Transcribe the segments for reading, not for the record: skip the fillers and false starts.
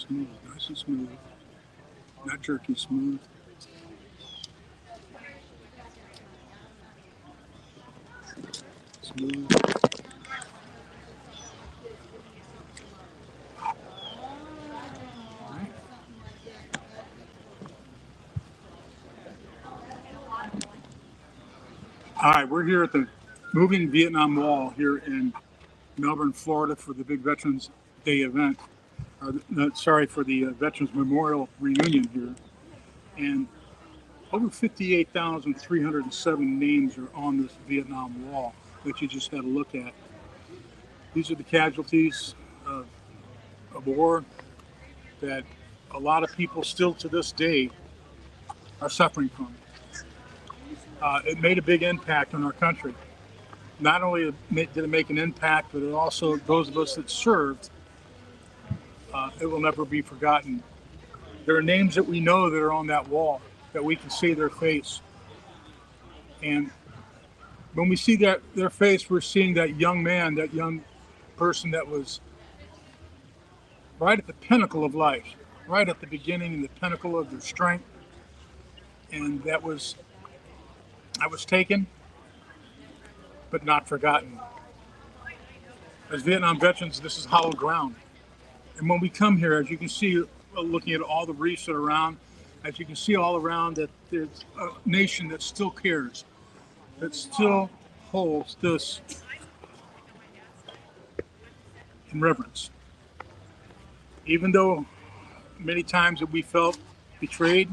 Smooth, nice and smooth. Not jerky, smooth. Smooth. All right, we're here at the Moving Vietnam Wall here in Melbourne, Florida for the big Veterans Day event. Sorry, for the Veterans Memorial Reunion here. And over 58,307 names are on this Vietnam Wall that you just had a look at. These are the casualties of war that a lot of people still to this day are suffering from. It made a big impact on our country. Not only did it make an impact, but it also, those of us that served, it will never be forgotten. There are names that we know that are on that wall, that we can see their face. And when we see their face, we're seeing that young man, that young person that was right at the pinnacle of life, right at the beginning and the pinnacle of their strength. And I was taken, but not forgotten. As Vietnam veterans, this is hallowed ground. And when we come here, as you can see, looking at all the reefs that are around, as you can see all around, that there's a nation that still cares, that still holds this in reverence. Even though many times that we felt betrayed,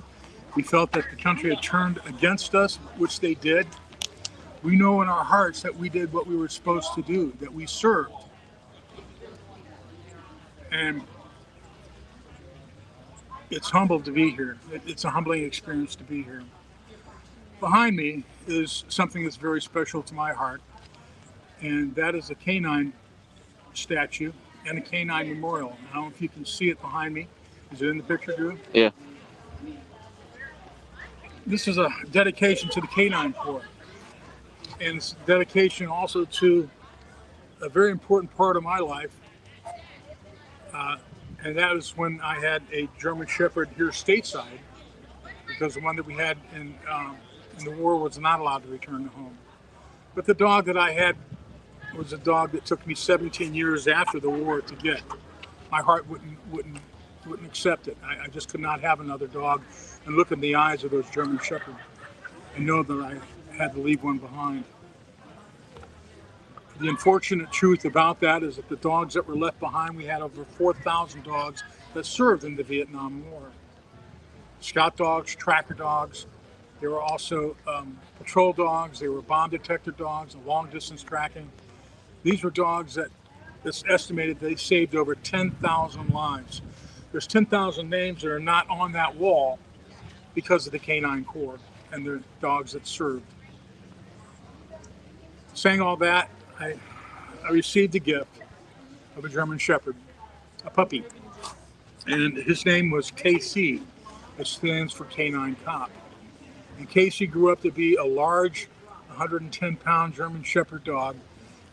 we felt that the country had turned against us, which they did, we know in our hearts that we did what we were supposed to do, that we served. And it's humble to be here. It's a humbling experience to be here. Behind me is something that's very special to my heart, and that is a canine statue and a canine memorial. I don't know if you can see it behind me. Is it in the picture, Drew? Yeah. This is a dedication to the Canine Corps, and it's a dedication also to a very important part of my life, and that was when I had a German Shepherd here stateside, because the one that we had in the war was not allowed to return to home. But the dog that I had was a dog that took me 17 years after the war to get. My heart wouldn't accept it. I just could not have another dog and look in the eyes of those German Shepherds and know that I had to leave one behind. The unfortunate truth about that is that the dogs that were left behind, we had over 4,000 dogs that served in the Vietnam War. Scout dogs, tracker dogs. There were also patrol dogs. There were bomb detector dogs and long distance tracking. These were dogs that it's estimated they saved over 10,000 lives. There's 10,000 names that are not on that wall because of the Canine Corps and the dogs that served. Saying all that, I received a gift of a German Shepherd, a puppy, and his name was KC. It stands for Canine Cop. And Casey grew up to be a large, 110-pound German Shepherd dog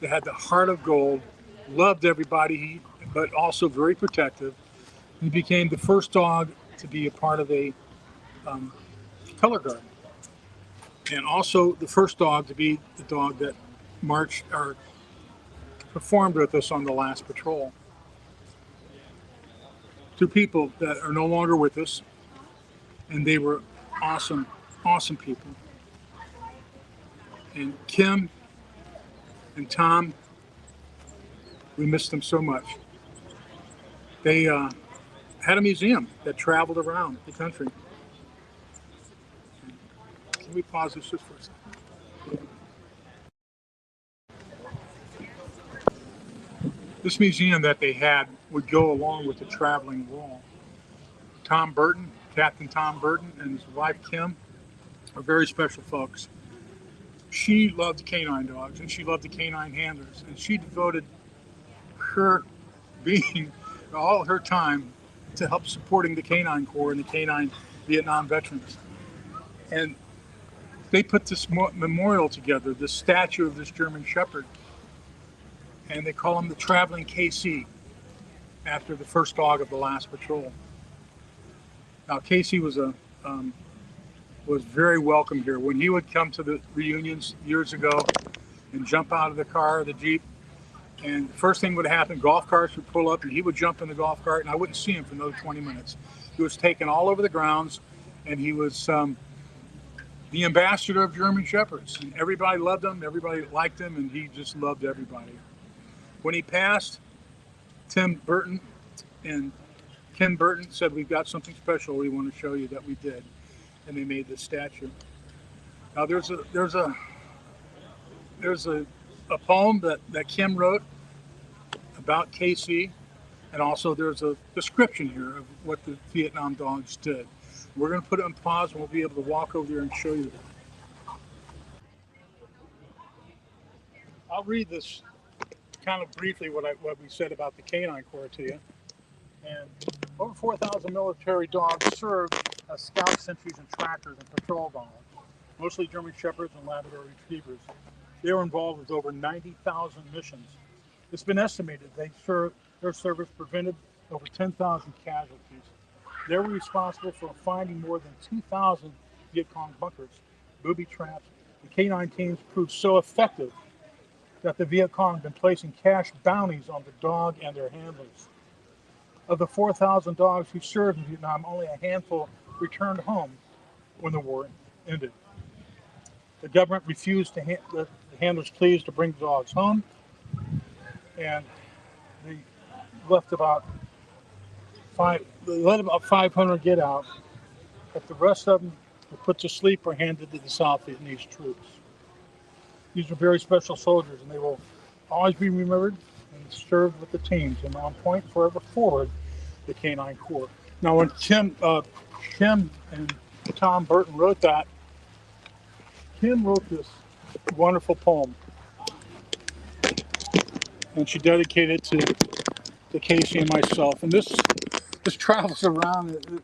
that had the heart of gold, loved everybody, but also very protective. He became the first dog to be a part of a color guard, and also the first dog to be the dog that marched or performed with us on the last patrol. Two people that are no longer with us, and they were awesome, awesome people. And Kim and Tom, we missed them so much. They had a museum that traveled around the country. Can we pause this just for a second? This museum that they had would go along with the traveling wall. Tom Burton, Captain Tom Burton, and his wife Kim are very special folks. She loved the canine dogs and she loved the canine handlers, and she devoted her being, all her time, to help supporting the Canine Corps and the canine Vietnam veterans. And they put this memorial together, this statue of this German Shepherd, and they call him the Traveling KC. after the first dog of the last patrol. Now Casey was very welcome here. When he would come to the reunions years ago and jump out of the car, the Jeep, and the first thing would happen, golf carts would pull up and he would jump in the golf cart and I wouldn't see him for another 20 minutes. He was taken all over the grounds and he was the ambassador of German Shepherds. And everybody loved him, everybody liked him, and he just loved everybody. When he passed, Tim Burton and Ken Burton said, "We've got something special we want to show you that we did." And they made this statue. Now there's a poem that Kim wrote about KC, and also there's a description here of what the Vietnam dogs did. We're going to put it on pause and we'll be able to walk over there and show you that. I'll read this kind of briefly what we said about the Canine Corps to you. And over 4,000 military dogs served as scout sentries and trackers and patrol dogs, mostly German Shepherds and Labrador Retrievers. They were involved with over 90,000 missions. It's been estimated their service prevented over 10,000 casualties. They were responsible for finding more than 2,000 Viet Cong bunkers, booby traps. The Canine teams proved so effective that the Viet Cong have been placing cash bounties on the dog and their handlers. Of the 4,000 dogs who served in Vietnam, only a handful returned home when the war ended. The government refused the handlers' pleas to bring the dogs home, and they let about 500 get out, but the rest of them were put to sleep or handed to the South Vietnamese troops. These are very special soldiers, and they will always be remembered and served with the teams, and on point forever forward, the Canine Corps. Now, when Kim and Tom Burton wrote that, Kim wrote this wonderful poem, and she dedicated it to Casey and myself. And this travels around.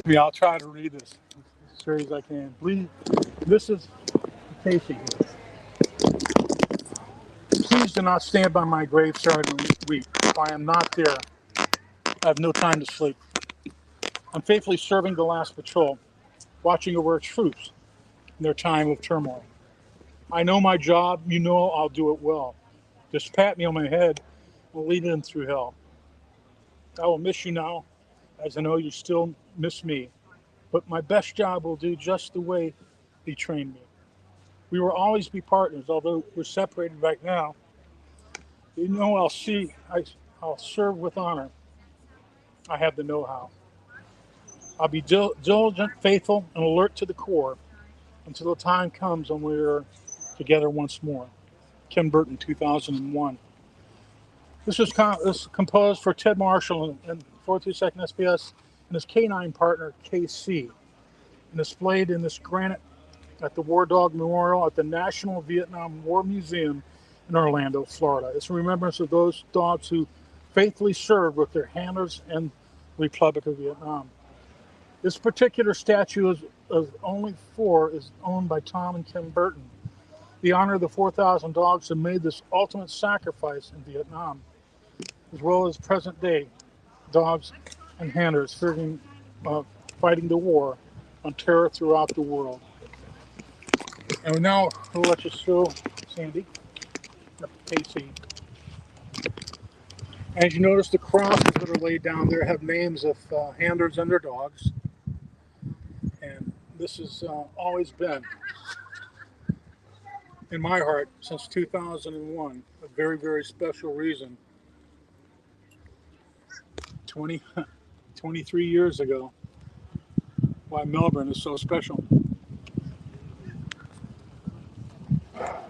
I'll try to read this as straight as I can. This is Casey. Please do not stand by my grave, Sergeant Weep. If I am not there, I have no time to sleep. I'm faithfully serving the last patrol, watching over our troops in their time of turmoil. I know my job, you know I'll do it well. Just pat me on my head and lead them through hell. I will miss you now, as I know you still miss me, but my best job will do just the way he trained me. We will always be partners, although we're separated right now. You know I'll serve with honor. I have the know-how. I'll be diligent, faithful, and alert to the core until the time comes when we're together once more. Ken Burton, 2001. This was composed for Ted Marshall and 432nd SPS and his canine partner, KC, and displayed in this granite at the War Dog Memorial at the National Vietnam War Museum in Orlando, Florida. It's a remembrance of those dogs who faithfully served with their handlers in the Republic of Vietnam. This particular statue is owned by Tom and Kim Burton. The honor of the 4,000 dogs who made this ultimate sacrifice in Vietnam, as well as present-day dogs and handlers fighting the war on terror throughout the world. And now we'll let you show Sandy, Casey. As you notice, the crosses that are laid down there have names of handlers and their dogs. And this has always been, in my heart, since 2001, a very, very special reason. 23 years ago, why Melbourne is so special.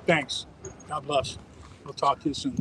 Thanks. God bless. We'll talk to you soon.